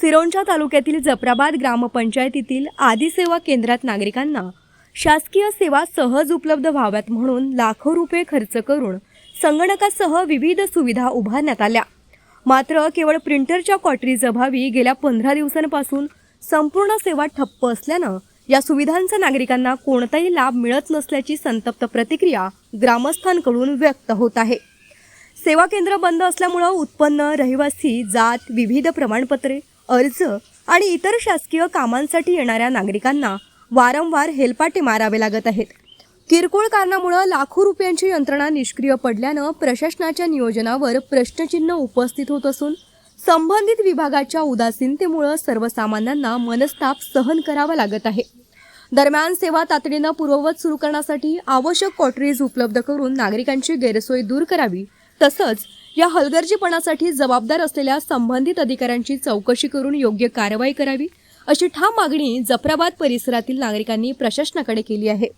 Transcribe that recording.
सिरोंचा तालुक्यातील जफराबाद ग्रामपंचायतीतील आदी सेवा केंद्रात नागरिकांना शासकीय सेवा सहज उपलब्ध व्हाव्यात म्हणून लाखो रुपये खर्च करून संगणकासह विविध सुविधा उभारण्यात आल्या। मात्र केवळ प्रिंटरच्या कॉटरीजअभावी गेल्या 15 दिवसांपासून संपूर्ण सेवा ठप्प असल्यानं या सुविधांचा नागरिकांना कोणताही लाभ मिळत नसल्याची संतप्त प्रतिक्रिया ग्रामस्थांकडून व्यक्त होत आहे। सेवा केंद्र बंद असल्यामुळे उत्पन्न, रहिवासी, जात, विविध प्रमाणपत्रे, अर्ज आणि इतर शासकीय कामांसाठी येणाऱ्या नागरिकांना वारंवार हेलपाटे मारावे लागत आहेत। किरकोळ कारणामुळे लाखो रुपयांची यंत्रणा निष्क्रिय पडल्यानं प्रशासनाच्या नियोजनावर प्रश्नचिन्ह उपस्थित होत असून संबंधित विभागाच्या उदासीनतेमुळे सर्वसामान्यांना मनस्ताप सहन करावा लागत आहे। दरम्यान सेवा तातडीनं पूर्ववत सुरू करण्यासाठी आवश्यक कॉटरीज उपलब्ध करून नागरिकांची गैरसोय दूर करावी, तसंच या हलगर्जीपणासाठी जबाबदार असलेल्या संबंधित अधिकाऱ्यांची चौकशी करून योग्य कारवाई करावी, अशी ठाम मागणी जफराबाद परिसरातील नागरिकांनी प्रशासनाकडे केली आहे।